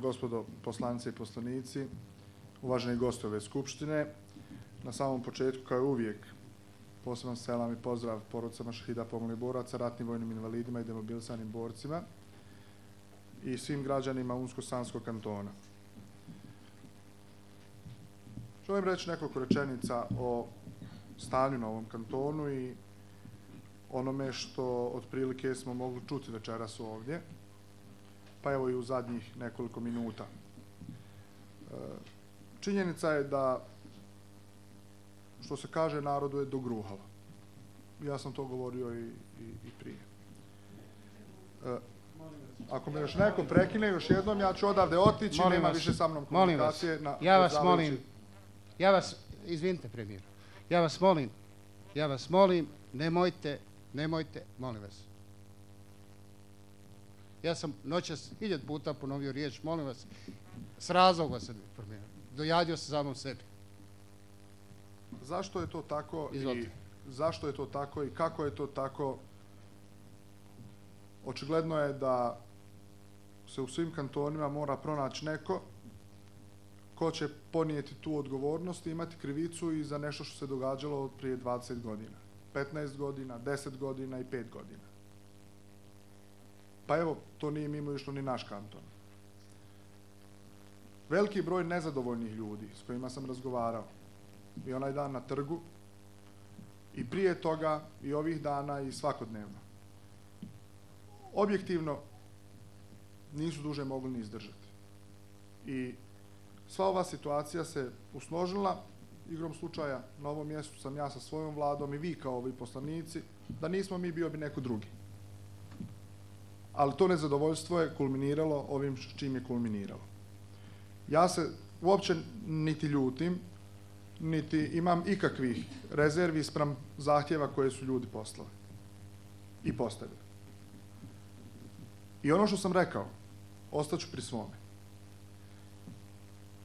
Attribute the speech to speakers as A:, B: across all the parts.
A: Gospodo poslanice i poslanici, uvaženi gosti ove Skupštine, na samom početku, kao i uvijek, poseban selam i pozdrav porodicama šehida poginulih boraca, ratnim vojnim invalidima i demobilisanim borcima i svim građanima Unsko-Sanskog kantona. Želim reći nekoliko rečenica o stanju na ovom kantonu i onome što otprilike smo mogli čuti večeras ovdje, pa evo i u zadnjih nekoliko minuta. Činjenica je da, što se kaže, narodu je dogruhalo. Ja sam to govorio i prije. Ako me još neko prekine još jednom, ja ću odavde otići, nema više sa mnom komunikacije.
B: Ja vas, izvinite premijeru, ja vas molim, nemojte, molim vas. Ja sam noćas 1000 puta ponovio riječ, molim vas, s razlogom se promijenio, dojadio se samom sebi.
A: Zašto je to tako i kako je to tako? Očigledno je da se u svim kantonima mora pronaći neko ko će ponijeti tu odgovornost i imati krivicu i za nešto što se događalo od prije 20 godina, 15 godina, 10 godina i 5 godina. Pa evo, to nije mimo išlo ni naš kanton. Veliki broj nezadovoljnih ljudi s kojima sam razgovarao i onaj dan na trgu i prije toga i ovih dana i svakodnevno. Objektivno nisu duže mogli ni izdržati. I sva ova situacija se usložila, igrom slučaja na ovom mjestu sam ja sa svojom vladom i vi kao ovi poslanici, da nismo mi, bio bi neko drugi. Ali to nezadovoljstvo je kulminiralo ovim s čim je kulminiralo. Ja se uopće niti ljutim, niti imam ikakvih rezervi spram zahtjeva koje su ljudi poslali i postavili. I ono što sam rekao, ostaću pri svome.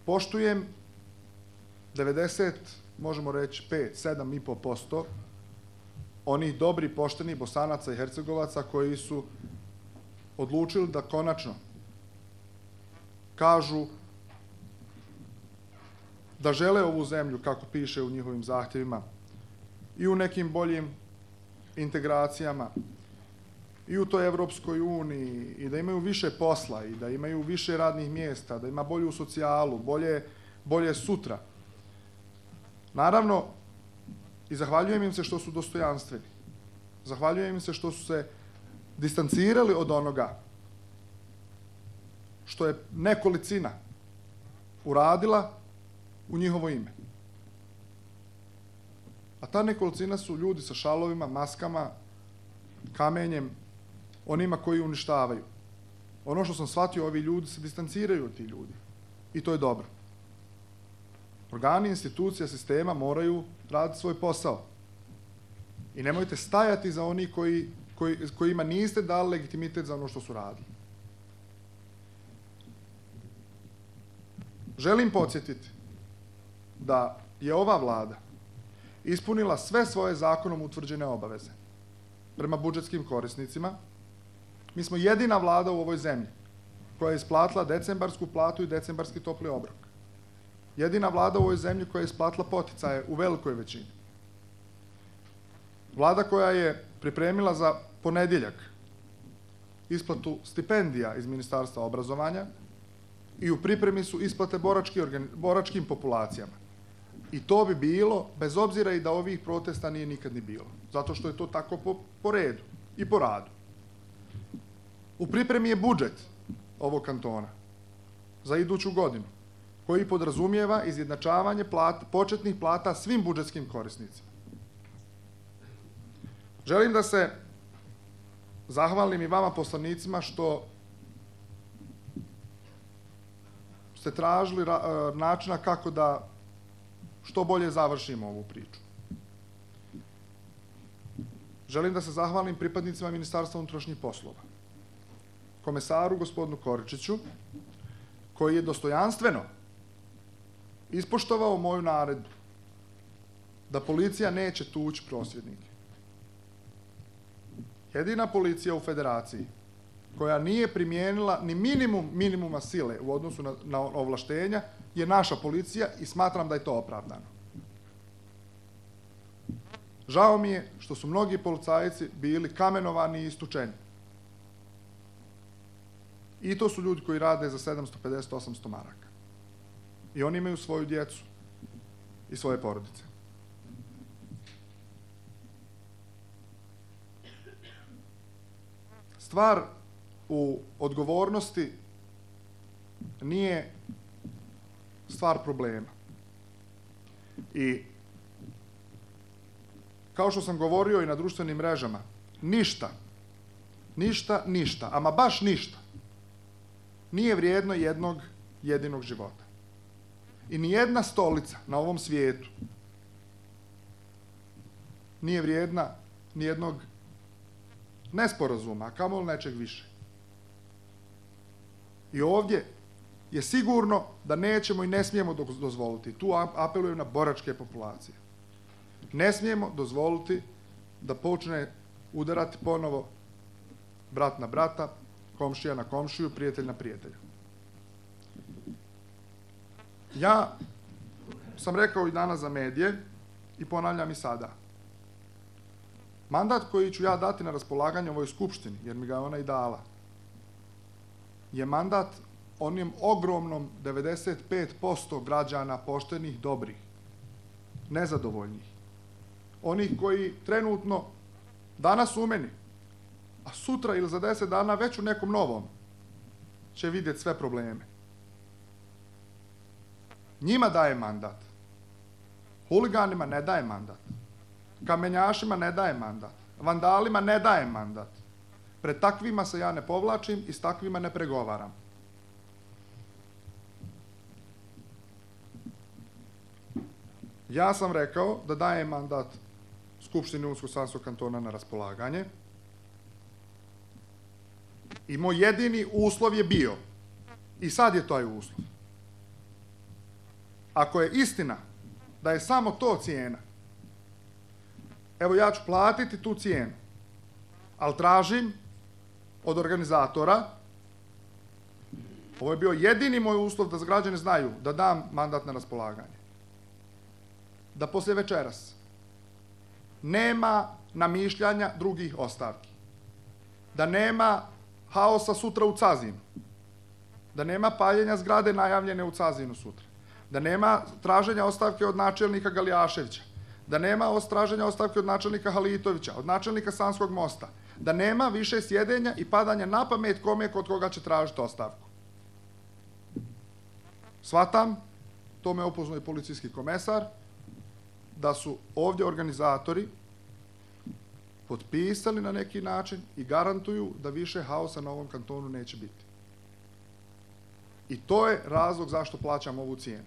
A: Poštujem 90, možemo reći 5-7,5% onih dobrih, poštenih Bosanaca i Hercegovaca koji su odlučili da konačno kažu da žele ovu zemlju, kako piše u njihovim zahtjevima, i u nekim boljim integracijama, i u toj Evropskoj uniji, i da imaju više posla, i da imaju više radnih mjesta, da ima bolju socijalu, bolje sutra. Naravno, i zahvaljujem im se što su dostojanstveni. Zahvaljujem im se što su se distancirali od onoga što je nekolicina uradila u njihovo ime. A ta nekolicina su ljudi sa šalovima, maskama, kamenjem, onima koji uništavaju. Ono što sam shvatio, ovi ljudi se distanciraju od tih ljudi. I to je dobro. Organi, institucija, sistema moraju raditi svoj posao. I nemojte stajati za oni kojima niste dali legitimitet za ono što su radili. Želim podsjetiti da je ova vlada ispunila sve svoje zakonom utvrđene obaveze prema budžetskim korisnicima. Mi smo jedina vlada u ovoj zemlji koja je isplatila decembarsku platu i decembarski topli obrok. Jedina vlada u ovoj zemlji koja je isplatila poticaje u velikoj većini. Vlada koja je pripremila za ponedjeljak isplatu stipendija iz Ministarstva obrazovanja i u pripremi su isplate boračkim populacijama. I to bi bilo, bez obzira i da ovih protesta nije nikad ni bilo. Zato što je to tako po redu i po radu. U pripremi je budžet ovog kantona za iduću godinu, koji podrazumijeva izjednačavanje početnih plata svim budžetskim korisnicima. Želim da se zahvalim i vama poslanicima što ste tražili načina kako da što bolje završimo ovu priču. Želim da se zahvalim pripadnicima Ministarstva unutrašnjih poslova, komesaru gospodinu Koričiću, koji je dostojanstveno ispoštovao moju naredbu da policija neće tući prosvjednike. Jedina policija u federaciji koja nije primijenila ni minimum minimuma sile u odnosu na ovlaštenja je naša policija i smatram da je to opravdano. Žao mi je što su mnogi policajci bili kamenovani i istučeni. I to su ljudi koji rade za 750-800 maraka. I oni imaju svoju djecu i svoje porodice. Stvar u odgovornosti nije stvar problema. I kao što sam govorio i na društvenim mrežama, ništa, ama baš ništa, nije vrijedno jednog jedinog života. I nijedna stolica na ovom svijetu nije vrijedna nijednog nesporazuma, a kamoli nečeg više. I ovdje je sigurno da nećemo i ne smijemo dozvoliti, tu apelujem na boračke populacije, ne smijemo dozvoliti da počne udarati ponovo brat na brata, komšija na komšiju, prijatelj na prijatelja. Ja sam rekao i danas za medije i ponavljam i sada. Mandat koji ću ja dati na raspolaganje ovoj skupštini, jer mi ga je ona i dala, je mandat onim ogromnom 95% građana poštenih, dobrih, nezadovoljnih. Onih koji trenutno danas u meni, a sutra ili za 10 dana već u nekom novom će vidjeti sve probleme. Njima daje mandat. Huliganima ne daje mandat. Kamenjašima ne daje mandat. Vandalima ne daje mandat. Pred takvima se ja ne povlačim i s takvima ne pregovaram. Ja sam rekao da dajem mandat Skupštini Unsko-Sanskog kantona na raspolaganje i moj jedini uslov je bio, i sad je taj uslov, ako je istina da je samo to cijena, evo ja ću platiti tu cijenu, ali tražim od organizatora, ovo je bio jedini moj uslov da građani znaju da dam mandat na raspolaganje, da poslije večeras nema namišljanja drugih ostavki, da nema haosa sutra u Cazinu, da nema paljenja zgrade najavljene u Cazinu sutra, da nema traženja ostavke od načelnika Galijaševića, da nema traženja ostavke od načelnika Halitovića, od načelnika Sanskog mosta, da nema više sjedenja i padanja na pamet kome kod koga će tražiti ostavku. Shvatam, to me upoznao i policijski komesar, da su ovdje organizatori potpisali na neki način i garantuju da više haosa na ovom kantonu neće biti. I to je razlog zašto plaćam ovu cijenu.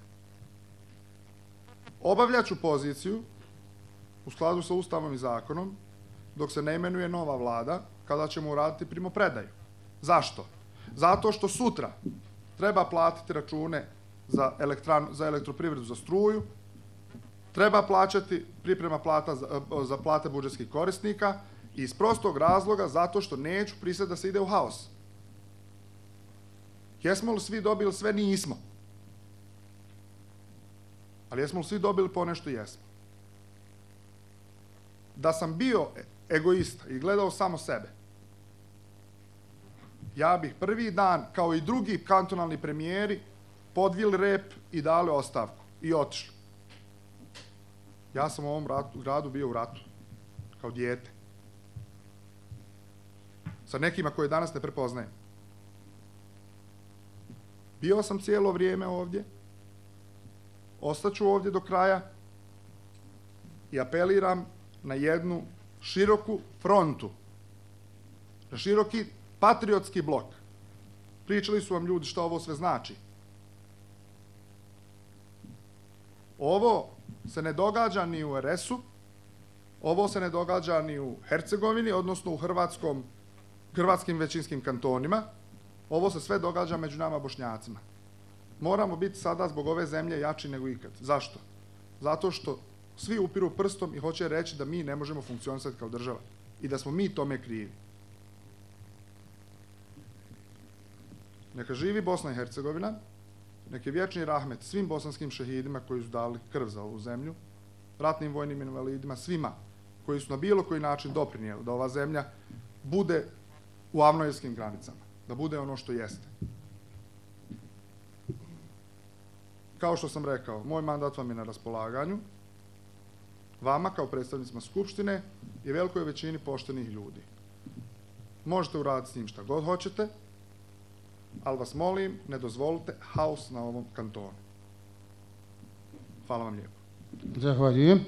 A: Obavljat ću poziciju u skladu sa Ustavom i zakonom dok se ne imenuje nova vlada, kada ćemo uraditi primopredaju. Zašto? Zato što sutra treba platiti račune za elektroprivredu, za struju, treba plaćati priprema plata za plate budžetskih korisnika i iz prostog razloga zato što neću pristati da se ide u haos. Jesmo li svi dobili sve? Nismo. Ali jesmo li svi dobili ponešto? Jesmo. Da sam bio egoista i gledao samo sebe, ja bih prvi dan, kao i drugi kantonalni premijeri, podvili rep i dali ostavku i otišli. Ja sam u ovom gradu bio u ratu, kao dijete. Sa nekima koje danas ne prepoznajem. Bio sam cijelo vrijeme ovdje, ostaću ovdje do kraja i apeliram na jednu široku frontu, na široki patriotski blok. Pričali su vam ljudi što ovo sve znači. Ovo se ne događa ni u RS-u, ovo se ne događa ni u Hercegovini, odnosno u hrvatskim većinskim kantonima. Ovo se sve događa među nama Bošnjacima. Moramo biti sada zbog ove zemlje jači nego ikad. Zašto? Zato što svi upiru prstom i hoće reći da mi ne možemo funkcionisati kao država i da smo mi tome krivi. Neka živi Bosna i Hercegovina, neka je vječni rahmet svim bosanskim šehidima koji su dali krv za ovu zemlju, ratnim vojnim invalidima, svima koji su na bilo koji način doprinijeli da ova zemlja bude u avnojevskim granicama, da bude ono što jeste. Kao što sam rekao, moj mandat vam je na raspolaganju, vama kao predstavnicima Skupštine i velikoj većini poštenih ljudi. Možete uraditi s njim šta god hoćete, ali vas molim, ne dozvolite haos na ovom kantonu. Hvala vam lijepo.
B: Zahvaljujem.